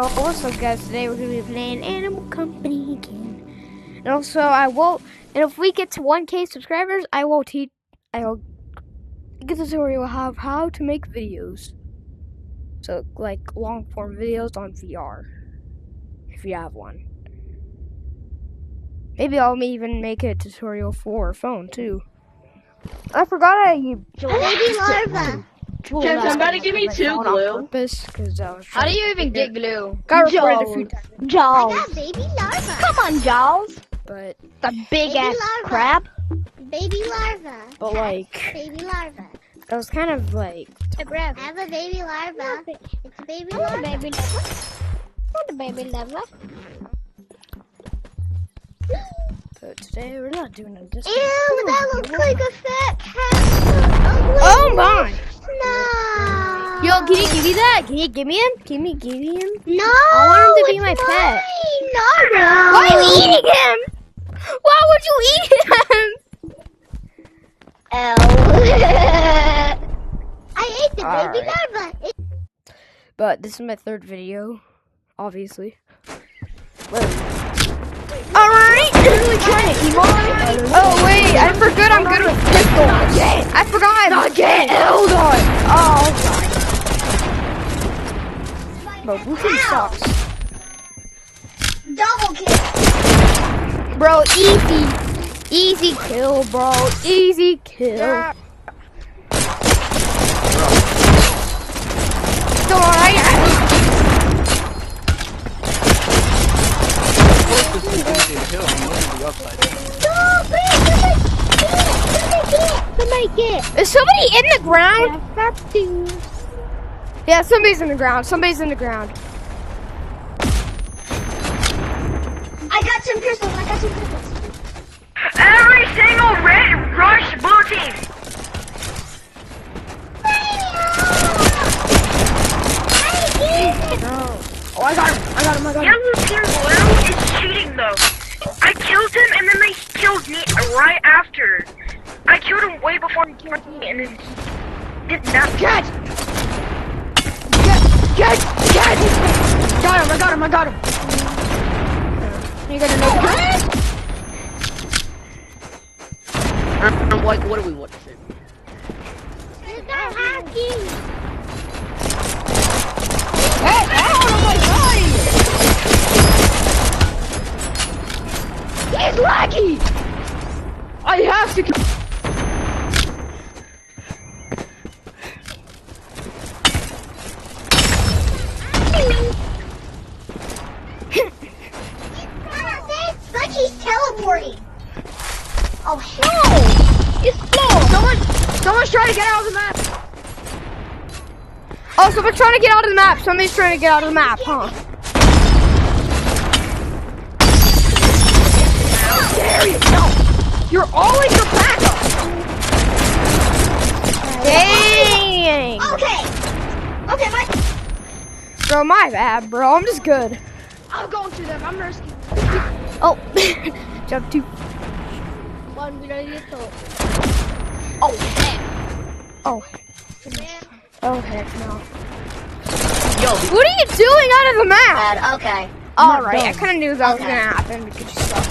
So what's up, guys? Today we're gonna be playing Animal Company again. And also, I will. And if we get to 1K subscribers, I will get a tutorial of how to make videos. So like long form videos on VR, if you have one. Maybe I'll even make a tutorial for phone too. I forgot Baby larva. Can somebody give me 2 glue? How do you even get glue? Got recorded a few times. I Jaws. got baby larva. Come on, Jaws. But The big Baby ass larva. crab. Baby larva. but like Baby larva. I was kind of like I have a baby larva. It's a baby I want a larva. baby lover. I want a baby lover. so today we're not doing a disc. Ew, that looks like a fat cat. Oh my! No. Yo, can you give me that? Can you give me him? Give me him? No. I want him to be my it's pet. mine. No. Why are you eating him? Why would you eat him? I ate the baby Alright. larva. But this is my third video, obviously. Alright! Oh wait, I forgot I'm good with pistols. I forgot I'm hold on. Oh. Bro, Bluetooth sucks. Double kill. Bro, easy kill, bro. Easy kill. Don't worry. Is somebody in the ground? Yeah, somebody's in the ground. Somebody's in the ground. I got some crystals. Every single red rush blue team. Oh, I got him. Yellow team blue is cheating though. I killed him and then they killed me right after. I killed him way before he killed me and then he did not Get! I got him. You gotta know. Like, what do we want to say? You got hacking. Hey, oh my god! He's laggy! I have to. Like he's teleporting. Oh hell! It's slow. Someone's trying to get out of the map. Oh, someone's trying to get out of the map. Somebody's trying to get out of the map, huh? How dare you? No! You're always your backup! Dang! Okay, Mike. Bro, my bad, bro. I'm just good. I'm going to them. I'm rescuing. Oh, jump two. One, we don't get to. Oh, heck. Oh, heck no. Yo, What are you doing out of the map? Okay. Alright, I kind of knew that was gonna happen because you suck.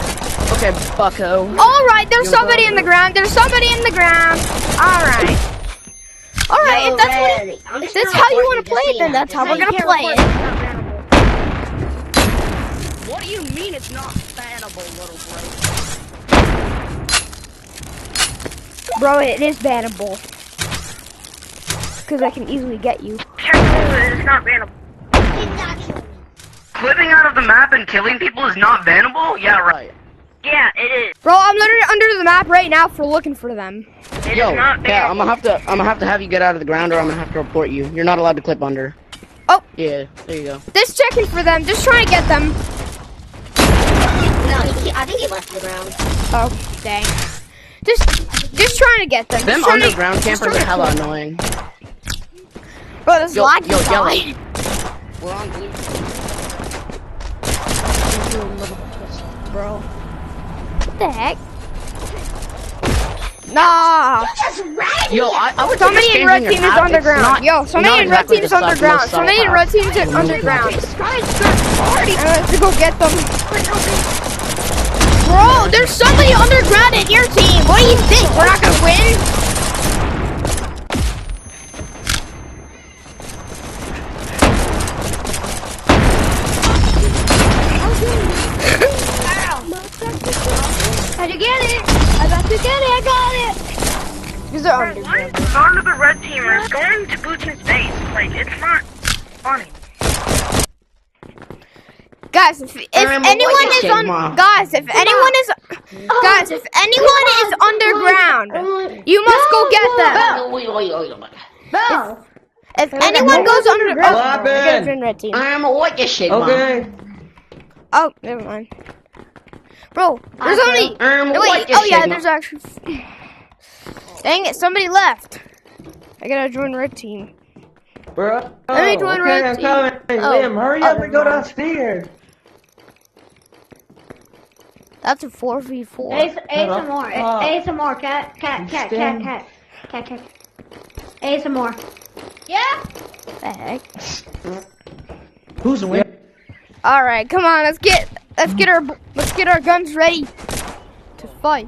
okay, bucko. Alright, there's somebody in the ground. Alright. Alright, if that's how you want to play it, then that's how we're gonna play it. What do you mean it's not bannable, little bro? Bro, it is bannable. Because I can easily get you. Technically, it's not bannable. Exactly. Clipping out of the map and killing people is not bannable? Yeah, right. Yeah, it is. Bro, I'm literally under the map right now for looking for them. It Yo, is not yeah, bannable. I'm gonna have to have you get out of the ground, or I'm gonna have to report you. You're not allowed to clip under. Oh. Yeah, there you go. Just checking for them. Just trying to get them. No, I think he left the ground. Oh, dang. Just trying to get them. Them Just trying to- underground just campers trying are to hella kill them. annoying. Bro, this Yo, laggy yo, guy. yellow. We're on blue. Bro. What the heck? Nah. Yo, I would Somebody suggest in red changing team your is map. underground. It's not- Yo, somebody not in red exactly team is the stuff underground. most Somebody in subtle red team is underground. I have to go get them. Bro, there's somebody underground in your team. What do you think? We're not gonna win? How'd you get it? I got to get it. I got it. These are Why underground. is none of the red teamers going to blue team's base? Like, it's not funny. Guys, if remember anyone what you is said, on, Mom. guys, if anyone is, guys, if anyone is underground, you must go get them. Bell. If anyone goes under, What happened? in red team. I'm a what you shit, Mom. Okay. Oh, never mind. Bro, there's only. No, wait. what you Oh yeah, shit, there's actually. Dang it! Somebody left. I gotta join red team. Bro. Let me join okay, red I'm team. coming. Oh. Liam, hurry up and go downstairs. That's a 4v4. Hey, some more. Hey, some more. Cat. Hey, some more. Yeah. The heck? Who's winning? All right, come on. Let's get our guns ready to fight.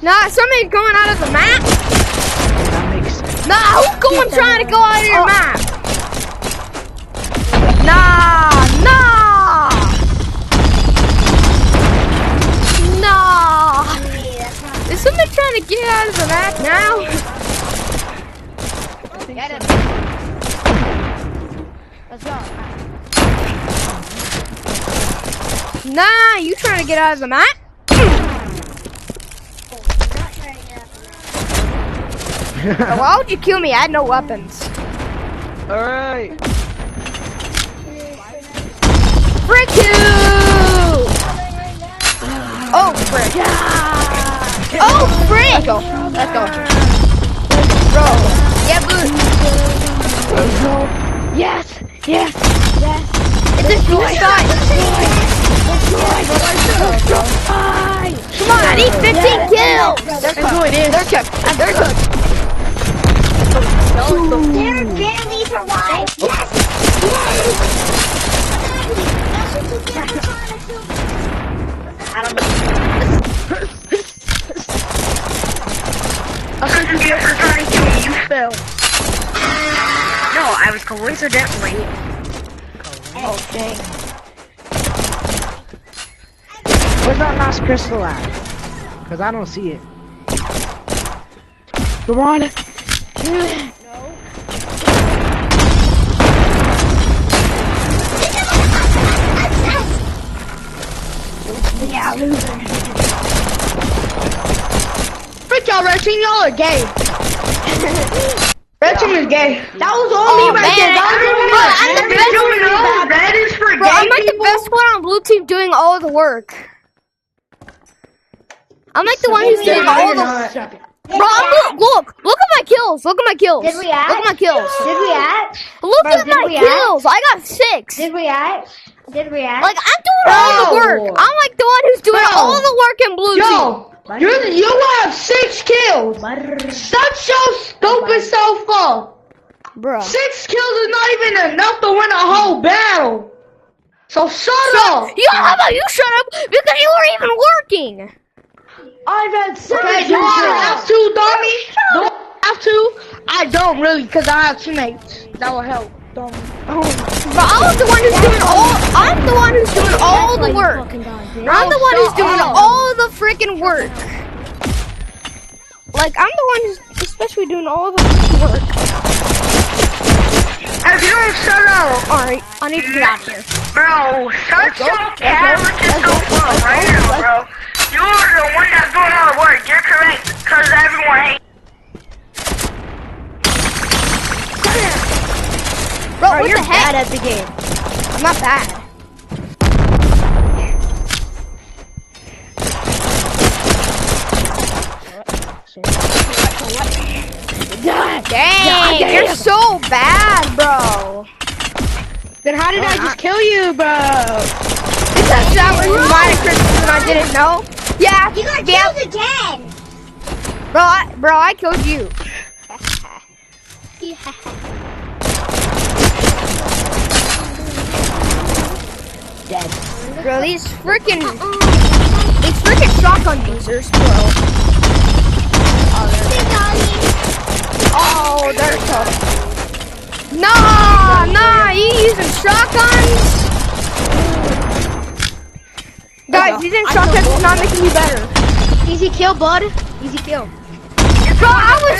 Nah, somebody's going out of the map. That makes sense. Nah, who's going trying to go out of your map? Nah. Is somebody trying to get out of the map now? Get him. Let's go. Nah, you trying to get out of the map? Why would you kill me? I had no weapons. Alright. Frick you! Oh, frick. Oh, frick! Let's go. Bro. Yeah, blue. Yes. It's a suicide. Come on, I need 15 kills. They're cooked. They're barely survived. Yes. You fell. No, I was coincidentally. Oh, dang. Where's that last crystal at? Because I don't see it. Come on. Yeah, loser. Frick y'all, red team, y'all are gay. Red team is gay. That was all Oh, me right man. there. I'm the best. Red is for Bro, I'm like the best one on blue team doing all of the work. I'm like the one who's doing all the. Bro, look at my kills. Look at my kills. Did we Look act? at my kills. Did we act? Look Bro, at did my we act? kills. I got 6. Did we act? Like I'm doing all the work. I'm like the one who's doing all the work in blue team. You have 6 kills. Shut your stupid self up. Bro. 6 kills is not even enough to win a whole battle. So shut up. Yo, how about you shut up? Because you weren't even working. I've had 7 Okay, do I have to, dummy? Do I have to? I don't really, because I have teammates. That will help. Dummy. But I'm the one who's doing all the work. I'm the one who's doing all the freaking work. Like I'm the one who's especially doing all the freaking work. If you don't shut up, Alright, I need to get out of here. bro, shut your camera yourself up right now, bro. You're the one that's doing all the work. You're correct, because everyone hates. Bro, what you're the heck? bad at the game. I'm not bad. Dang, you're so bad, bro. Then how did I just kill you, bro? Is that where you might have Christmas and I didn't know? Yeah, You got yeah. killed again. Bro, I killed you. Dead. Bro, these freaking shotgun users, bro. Oh, they're tough. Nah, you using shotguns? Guys, using shotguns is not making you better. Easy kill, bud. Easy kill. Bro, I was.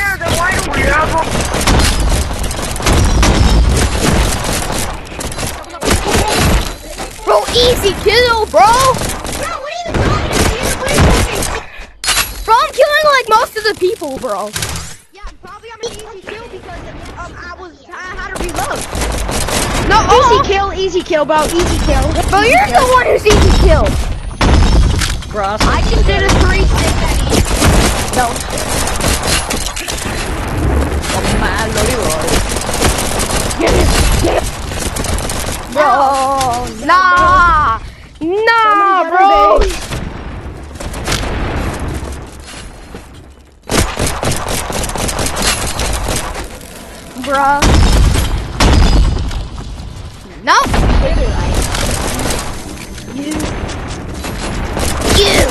Bro, easy kill, bro. Bro, I'm killing like most of the people, bro. Yeah, probably I'm an easy kill because I had to reload. No, Easy kill, bro. Easy kill. Bro, you're the one who's easy kill. Bro, I just did a 3-6 at easy. No. Bro, nah, bro. Bruh. No. You.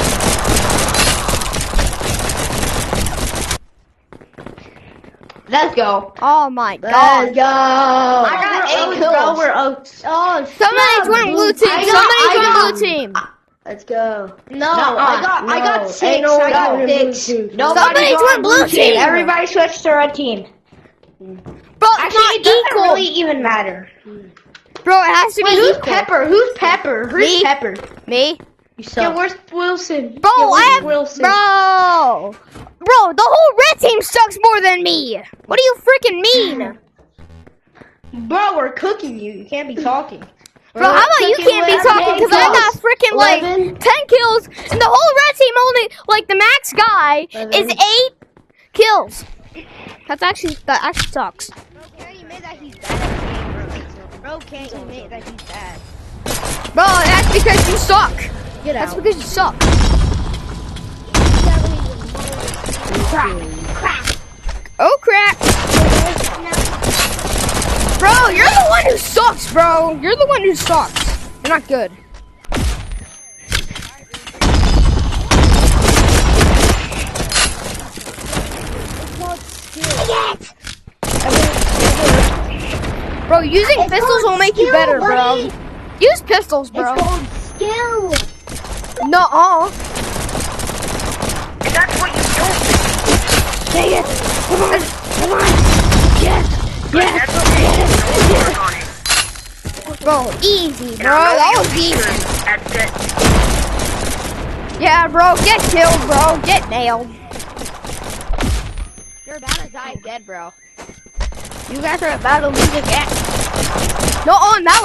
Let's go. Oh my Let's god. go. I got 8 kills. Bro, we're oats. Oh, Somebody's winning blue team. Somebody's winning blue team. Let's go. No, I got 6. Ain't no I got winning 6. blue team. Somebody's winning blue team. Everybody switch to red team. Bro, it's Actually, it not doesn't equal. really even matter. Bro, it has to be Who's equal. Pepper? Who's Pepper? Who's Me. Pepper? Me? You Yeah, suck. where's Wilson? Bro, yeah, where's I have. Wilson? Bro, the whole red team sucks more than me. What do you freaking mean? Bro, we're cooking you. You can't be talking. Bro, how about you can't be talking because I got freaking like 11. 10 kills and the whole red team only, like the max guy is 8 kills. That actually sucks. Bro, can't admit that he's bad at the game, bro. Bro, can't admit that he's bad. Bro, that's because you suck. Get That's out. because you suck. Oh crap. Bro, you're the one who sucks, bro. You're the one who sucks. You're not good. Bro, using pistols will make you better, bro. Use pistols, bro. It's called skill. No, And that's what you don't do. dang it. Come on. But that's okay. Don't work on it. Bro, easy, And bro. I know That you're was easy. weaker at that. Yeah, bro, get killed, bro. Get nailed. You're about to die dead, bro. You guys are about to lose again. No, that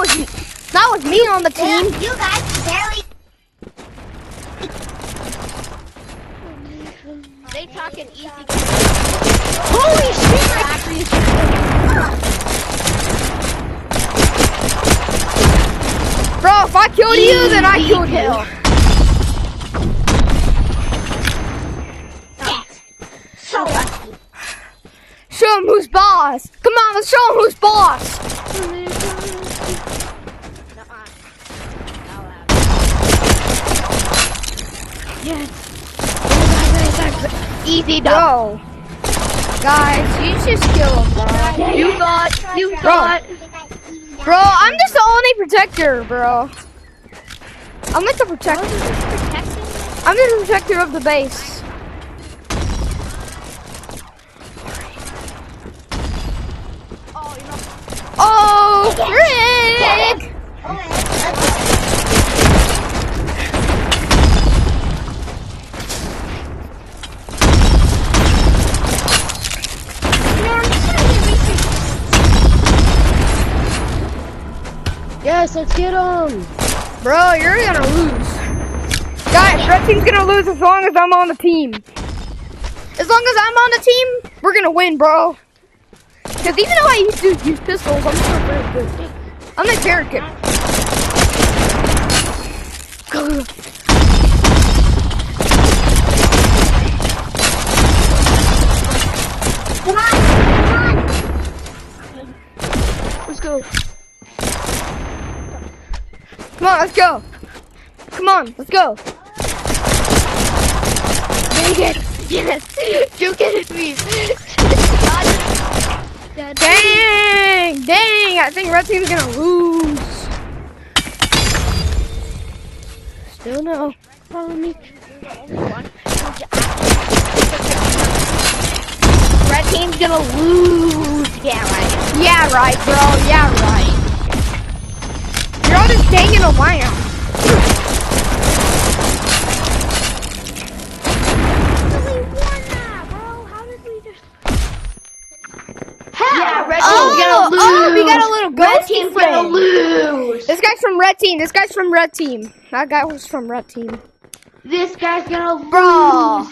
was me on the team. You guys barely. They talking easy. Holy shit! Bro, if I killed you, then I killed you. So lucky. Show him who's boss. Come on, let's show him who's boss. Easy, Bro. Guys, you just kill him, bro. You thought. Bro, I'm just the only protector, bro. I'm like the protector. I'm the protector of the base. Oh, frick! Yes, let's get him. Bro, you're gonna lose. Guys, red team's gonna lose as long as I'm on the team. As long as I'm on the team, we're gonna win, bro. Because even though I used to use pistols, I'm still very good. I'm the carrot kid. Come on. Let's go. Come on, let's go. Come on, let's go. Dang it. Yes. You get it, please. Dang. I think red team's gonna lose. Still no. Follow me. Red team's gonna lose. Yeah, right. Yeah, right, bro. Yeah, right. You're all just hanging around. Yeah, red team's gonna lose. Oh, we got a little Red ghost team's friend. gonna lose. This guy's from red team. That guy was from red team. This guy's gonna lose. Bro.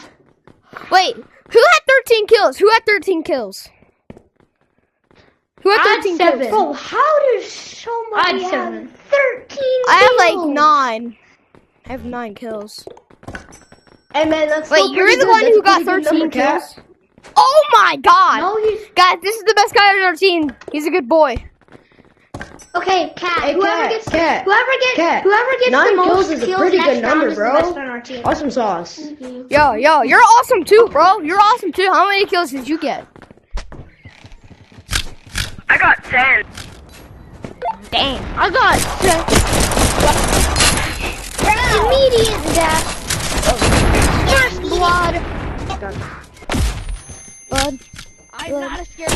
Wait, who had 13 kills? Who had 13 kills? Who had 13 kills? 7. Bro, how does somebody have 13 kills? I have like 9. I have 9 kills. Hey man, that's Wait, you're the one who got 13 kills? Oh my god! No, he's Guys, this is the best guy on our team. He's a good boy. okay. Cat. Hey, whoever Cat, gets Cat, whoever gets Cat. the 9 most kills is a pretty next good number, round is bro. the best on our team. Awesome sauce. Yo, you're awesome too, bro. You're awesome too. How many kills did you get? I got 10. Dang. I got immediate death. First blood. Bud. I'm not a scared.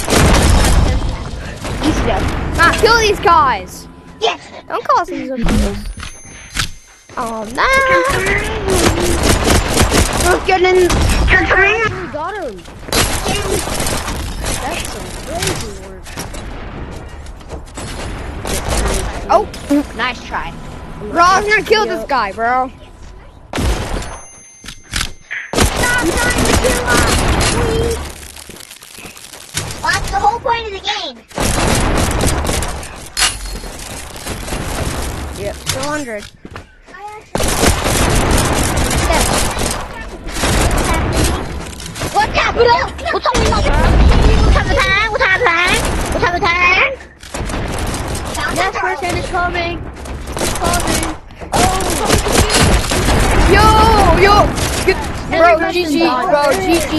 Easy death. Nah, kill these guys. Yes. Don't call us these kills. Oh no. We're getting. We got him. That's some crazy work. Oh, Nice try. bro, I'm gonna kill this guy, bro. That's the whole point of the game. Yep, 200. What's happening? What's happening? What's happening? Next person is coming. Yo, get, bro, GG, bro, GG.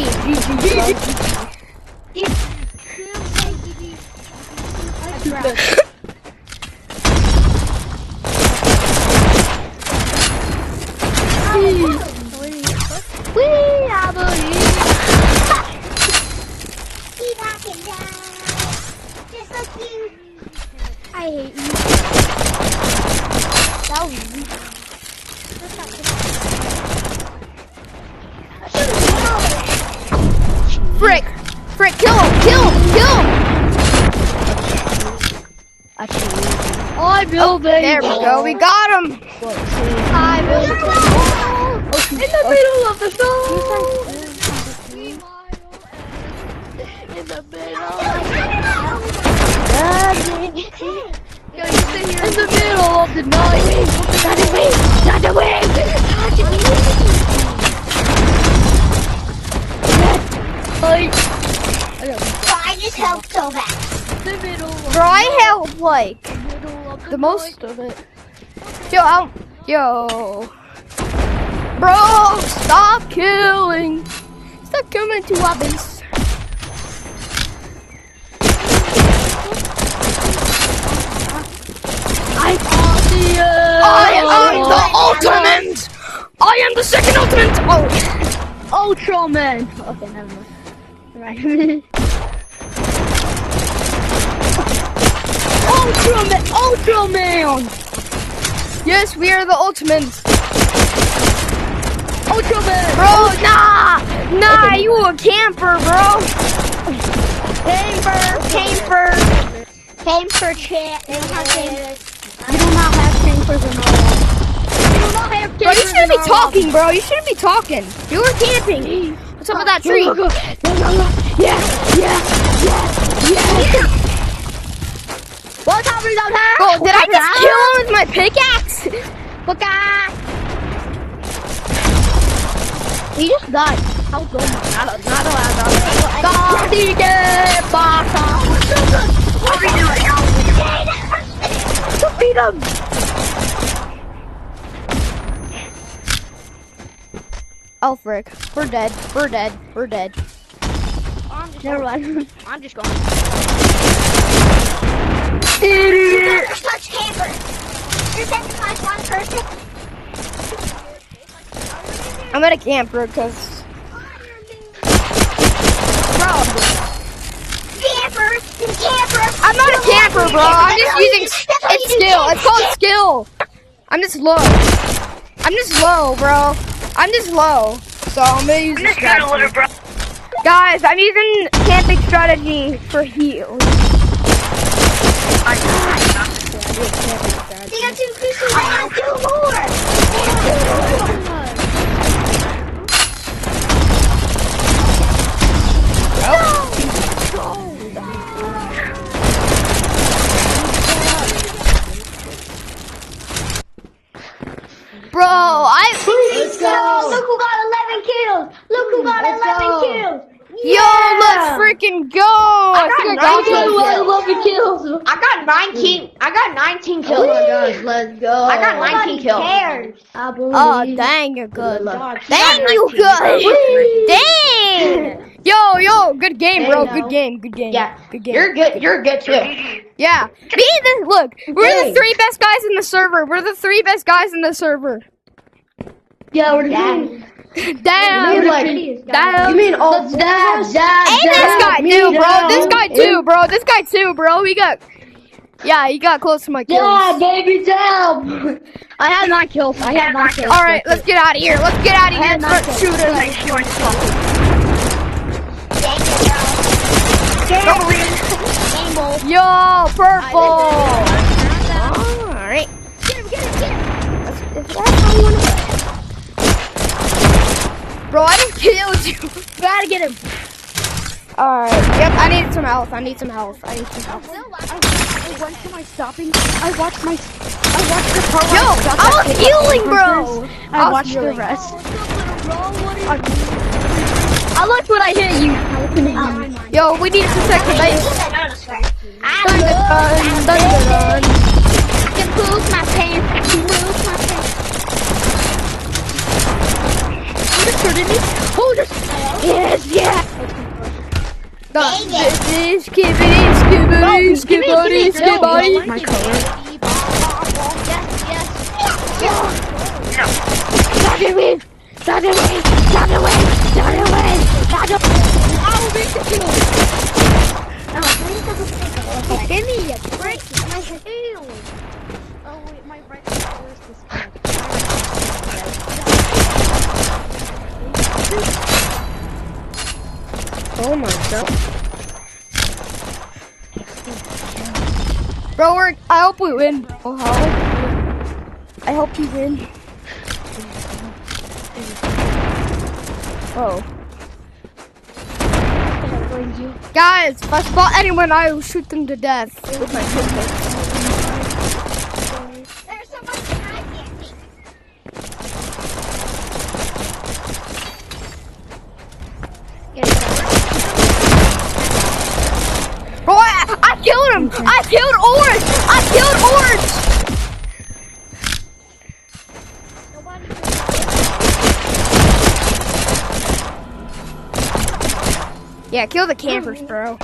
I believe. Be back and down. Just like you. I hate you. That was Frick, kill him. I build it. There we go, we got him. I build it. In the middle of the song. In the middle. In the middle of the night. Not the wind. I just helped so bad. Bro, I held like the most of it. Yo. Bro, stop killing. Stop coming to our base. I am the ultimate. I am the second ultimate. Oh, Ultraman. Okay, never mind. Right. Ultraman. yes, we are the ultimates. Ultraman. Bro, nah, you a camper, bro. Camper chat. You do not have campers in all. Bro, you shouldn't be talking, bro. You shouldn't be talking. You were camping. What's up with that tree? Yeah. What's up, Bro, did I just kill him with my pickaxe? He just died. Not allowed. God, he did, What are we doing? beat him. Oh frick. We're dead. We're dead. We're dead. Never mind. I'm just going. Idiot! Touch camper. You're sending like one person. I'm at a camper because Camper. Camper. I'm not a camper, bro. I'm just using it's skill. It's called skill. I'm just low. I'm just low, bro. I'm just low. So I'm gonna use I'm this just gonna strategy. live, bro. Guys, I'm using camping strategy for heal. They got 2 Christians. I got 2 more. Bro, Let's go. Look who got 11 kills. Look who got 11 kills. Yo, let's freaking go! I think I got you. kills. I got 19 kills. Oh my gosh, let's go. I got 19 kills. I believe. Oh, dang, you're good. Dog, she Dang, got you 19 good. Dang. Yo, good game, bro. Good game. Good game. Yeah, Good game. you're good. You're good too. Yeah. Look, we're the 3 best guys in the server. We're the 3 best guys in the server. Yeah, we're the Damn. Damn. You mean all that? And this guy too, bro. This guy too, bro. This guy too, bro. He got close to my kills. Yeah, baby, damn. I had 9 kills. I had 9 kills. All right, let's get out of here. Let's get out of here and start shooting. Yo, purple. All right. Get him. Is that how you want to play? Bro, I just killed you. Gotta get him. Alright. Yep, I need some health. I need some health. I went to my stopping. I watched the part where Yo, stopped I at was K-pop healing, conference. bro. I watched the rest. I looked when I hit you. Yo, we need to protect the base. Dun, dun, dun, dun, dun. I can move my pants. Yes, yeah. Skibbity. My color. Give me a break. My heel. Oh wait, my right color is this one. Oh my god. Bro, I hope we win. Oh, I hope you win. Oh. Guys, if I spot anyone, I will shoot them to death with my pistol. There's someone behind me. Bro, I killed him! I killed Orange! I killed Orange! Yeah, kill the campers, bro.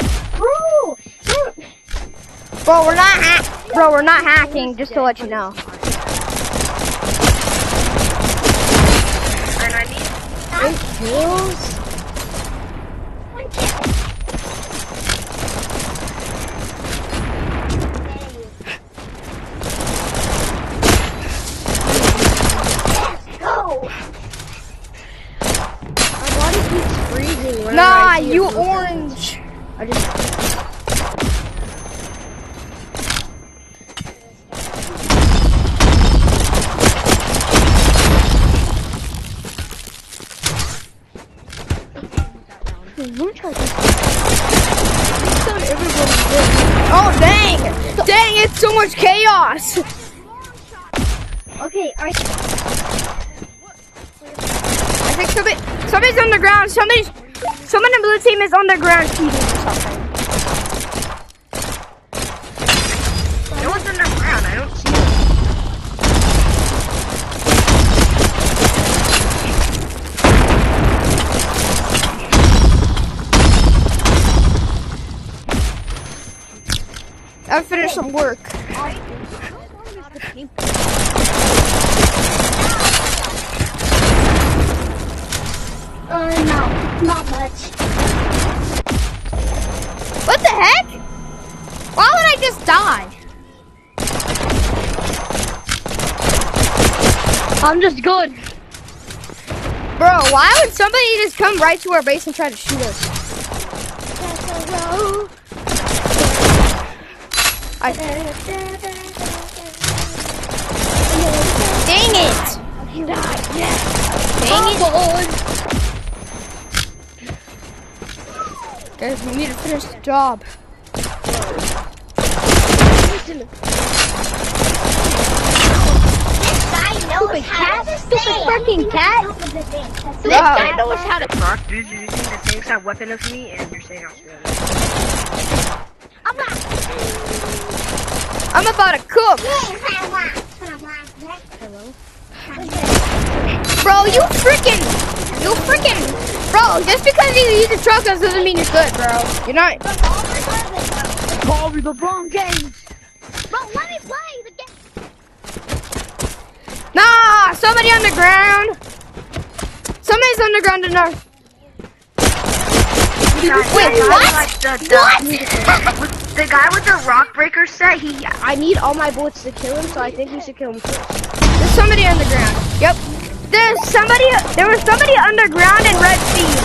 Bro, we're not hacking, just to let you know. And I need 8 kills? Nah, you orange. I just. Oh dang! Dang, it's so much chaos. Okay, alright. I I think somebody's underground. Someone in blue team is underground cheating or something. No one's underground. I don't see them. I finished some work. No, not much. What the heck? Why would I just die? I'm just good. Bro, why would somebody just come right to our base and try to shoot us? Dang it! Dang it! Guys, we need to finish the job. Stupid cat! Stupid freaking cat! This guy knows how to talk. Dude, you're using the same exact weapon as me, and you're saying I'm good. I'm about to cook. Bro, you freaking, bro, just because you use a truck doesn't mean you're good, bro. You're not. Call me the wrong game. Bro, let me play the game. Nah, somebody underground. Somebody's underground in our. Wait, what? The guy with the rock breaker set, I need all my bullets to kill him, so I think we should kill him first. There's somebody underground. Yep. There was somebody underground in red team.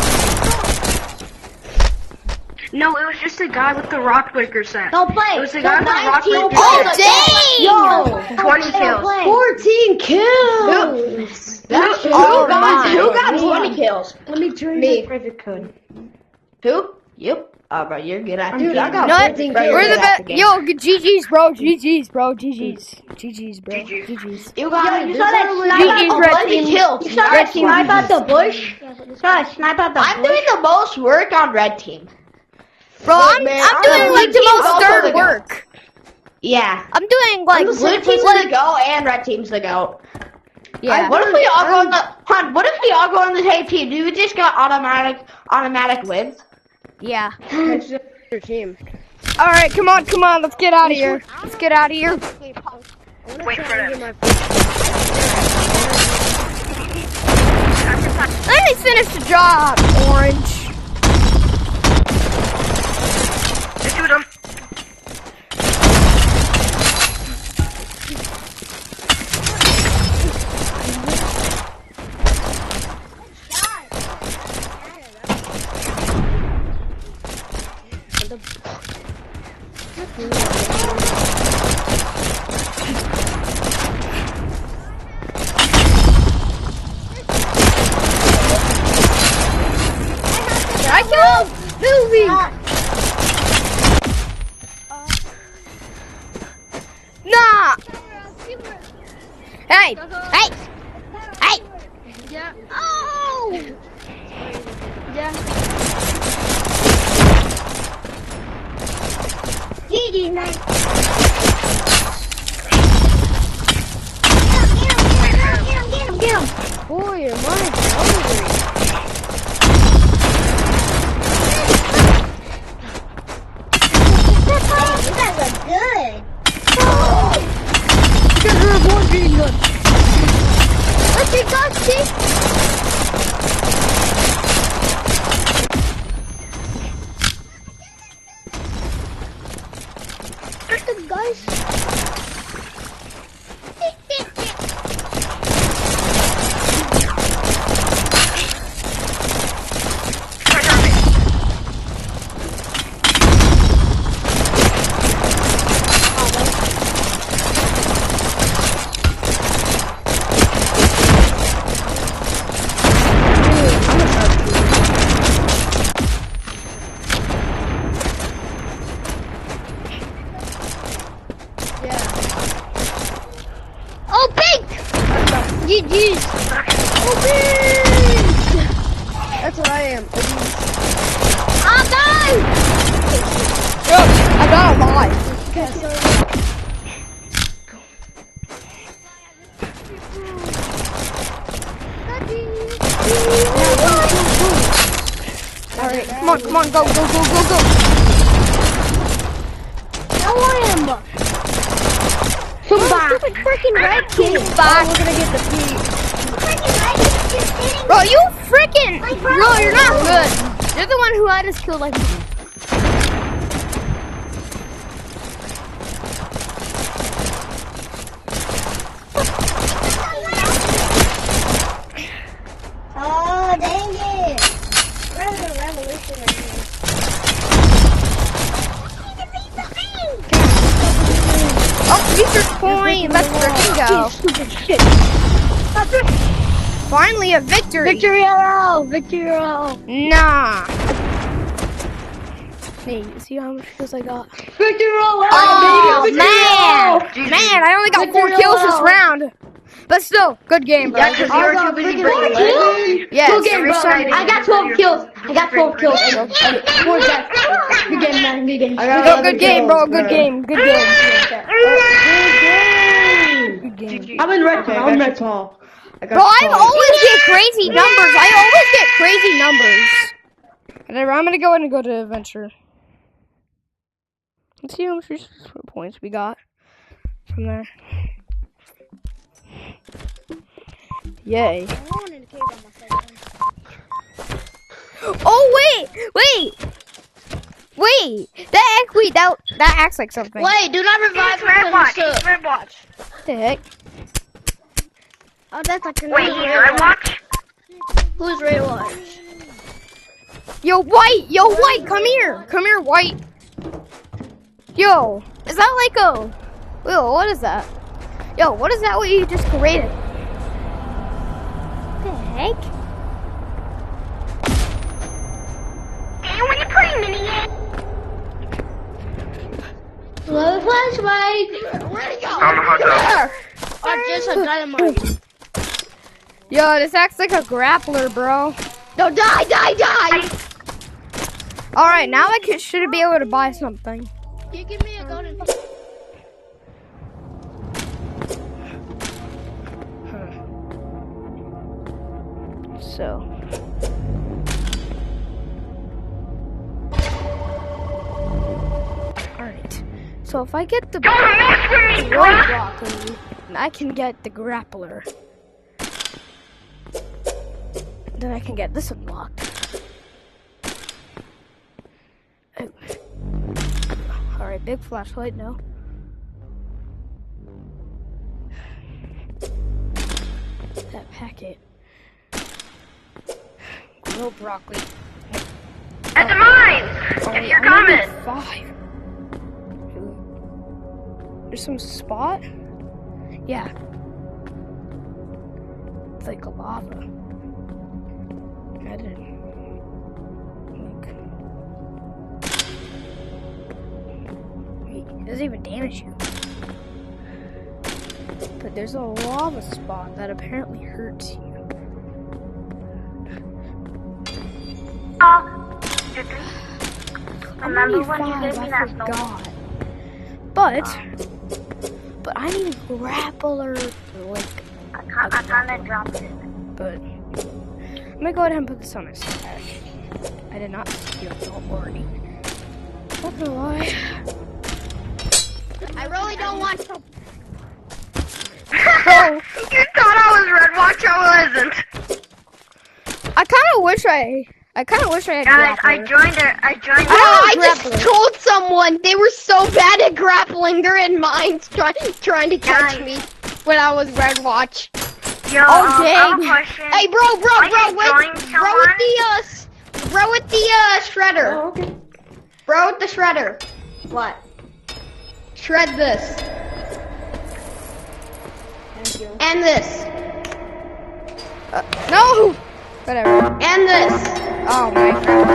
No, it was just the guy with the rock breaker set. Don't play. It was the guy with the rock breaker Oh, set. dang! 20 kills. 14 kills. That's who got 20 kills? Let me turn Me. the private code. Who? Yep. Bro, you're good at Dude, I got No, 14 bro, kills. we're you're the good at best. the game. Yo, GG's, bro. GG's, bro. GG's, bro. GG's. You got You saw that GG's snipe red out team. kills. You saw that snipe out the bush? You saw that snipe out the I'm bush? doing the most work on red team. Bro, I'm man, doing I'm like the blue team's most also third the goat. work. Yeah. I'm doing like Blue team's the go and red team's the go. yeah. What if we all go on the what if we all go on the same team? Do we just get automatic wins? Yeah. It's just your team. All right, come on. Let's get out of here. Wait for them. Let me finish the job, Orange. Just shoot him. Did I kill him? Moving. Nah. Hey. Yeah. Oh. GG, man. Get him. Boy, your mind is hungry. You guys are good. Because we're born being good. What's your dog, Chief? What's the guys? Oh, pink. GG's. Oh, pink. That's what I am. I'm done! Bro, I got a life. Alright, come on, go. Come back. Stupid freaking red kid. Back. We're gonna get the P. Bro, you freaking. No, you're not good. You're the one who I just killed like. Oh, dang it. Where's the revolutionary? Oh, Future's point. Let's freaking go. Stupid shit. Finally a victory. Victory roll. Victory roll. Nah. Hey, see how much kills I got? Victory roll. Oh, man, I only got 4 kills this round. But still, good game, bro. Yeah, because you were too busy breaking legs. Yes, Good game, bro. restarting. I got 12 kills. Good game, man. Good game. Good game, bro. Good game. Good game. I'm in red call. I'm red call. Bro, I always get crazy numbers. And I'm gonna go ahead and go to adventure. Let's see how much points we got from there. Yay. Oh wait! That acts like something. Wait, do not revive Red watch. him. Red watch. What the heck? Oh, that's like a Wait, he's red watch? Who's Ray Watch? Yo, White, come here, White. Yo, is that like a? Yo, what is that? Yo, what is that? What you just created? What the heck? Hey, when you playing mini game? Slow flashlight. Where'd he go? I don't know how to. Oh, just a dynamite. Yo, this acts like a grappler, bro. No, die. All right, now I should be able to buy something. You give me a golden. So. Alright. So if I get the Don't mess with me, bro! roadblock, then I can get the grappler. Then I can get this unlocked. Oh. Alright, big flashlight, no. That packet. Grilled broccoli. At the mines! If you're coming! 5. There's some spot? Yeah. It's like a lava. I didn't. Wait, it doesn't even damage you. But there's a lava spot that apparently hurts you. Remember when you 95, gave me I that snow? forgot. But I need a grappler. Like, I kinda dropped it. but I'm gonna go ahead and put this on my stash. I did not steal it, don't worry. Not gonna lie. I really don't want to. Bro, You thought I was red watch, I wasn't. I kind of wish I had Guys, I grappler. joined I I don't just grappler. told someone they were so bad at grappling. They're in mines trying to catch Guys. me when I was red watch. Yo, Oh, I have a dang. question. Hey, bro, I wait, can join bro with the shredder. Oh, okay. Bro with the shredder. What? Shred this. Thank you. And this. No! Whatever. And this. Oh my god.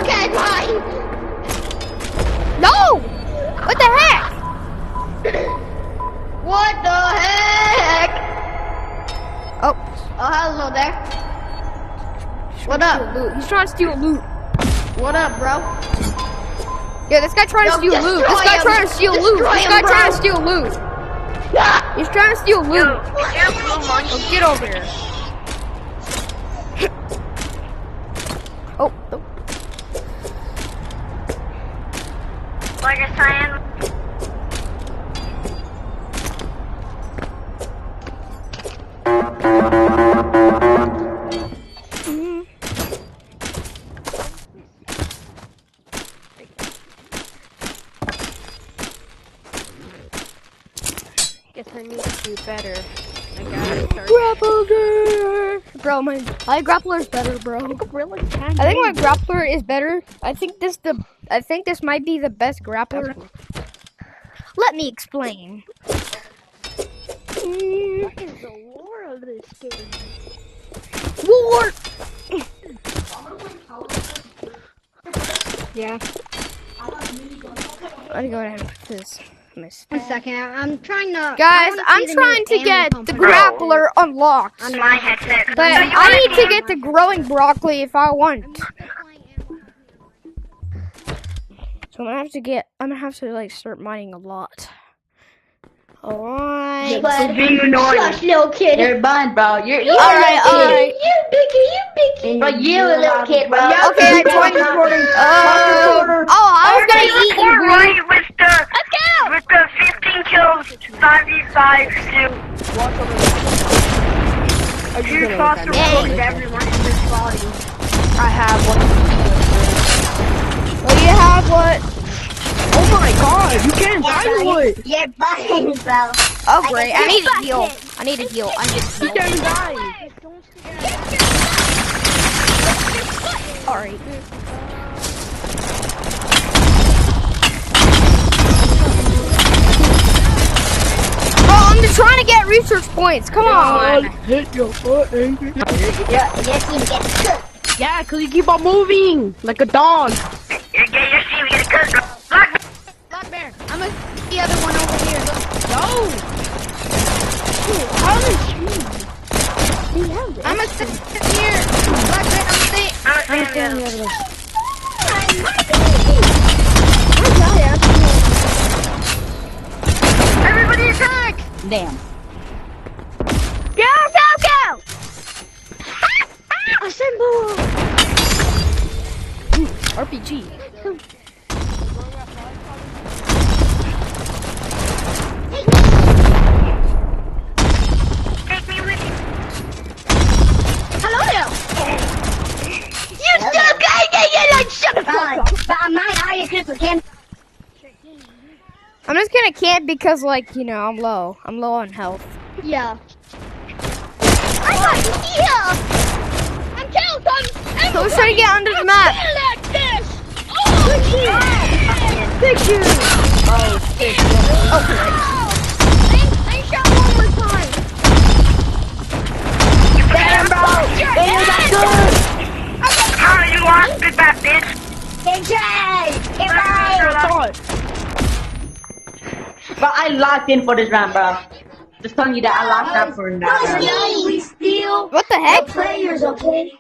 Okay, fine. No! What the heck? What the heck? Oh, Oh, hello there. What up? Loot. He's trying to steal loot. What up, bro? Yeah, this guy trying to steal loot. This guy trying to steal loot. This guy trying to steal loot. He's trying to steal loot. Oh, get over here. Oh, oh. Like a cyan. Guess I need to do better. I gotta start. Grappler! Bro, my grappler's better, bro. Really? I think my grappler is better. I think this might be the best grappler. Let me explain. What is the lore of this game? War! Yeah. I'm gonna go ahead and put this. One second, I'm trying to. Guys, I'm trying to get the grappler unlocked. On my headset. But I need to get the growing broccoli if I want. So I'm gonna have to like start mining a lot. Alright. But being annoying. shush, little kid. You're banned, bro. You're Alright. You biggie. But you a little kid, bro. Okay, I joined recording. I was gonna eat you, bro. Right with the 15 kills, 5v5 still. You foster recorded everyone in this body. I have one. Oh, you have what? Oh my god, you can't buy wood. You're fine, bro. Oh, great. I need a heal. I need a heal. I need a You heal. can't die. Alright. Oh, I'm just trying to get research points. Come on. Hit your butt, Angry. Yes, you get cooked. Yeah, cause you keep on moving like a dog. You get your team, get a good. Black Black bear, I'm gonna the other one over here. Go. How did you? I'm gonna sit here. Black bear, I'm gonna stay. Everybody attack! Damn. Go, go, go. Assemble. RPG. Take me with you. Hello there. You still can't get your like shut But I'm not out of cripple, Kim. I'm just gonna camp because, like, you know, I'm low. I'm low on health. Yeah. I got heal. I'm killed. So let's try to get under the map. like this. Picture. I shot one more time. Damn, bro! How you lost, big bad bitch? Get right. Get right. But I locked in for this round, bro. Just telling you that I locked out for that round. Tonight we steal What the heck? players, okay?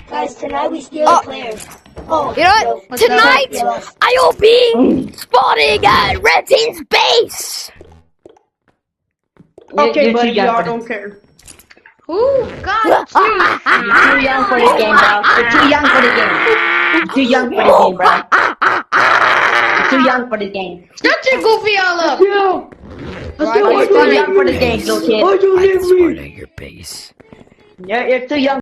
Guys, tonight we steal players. Oh, You know what? Tonight, I will be spawning at Red Team's base. Okay, You're buddy, too young I for don't this. care. Ooh, God. You're too young for this game, bro. You're too young for this game. You're too young for this game, bro. You're too young for this game. Shut your goofy all up. You're too young for this game, little kid. Spawn at your base. You're too young.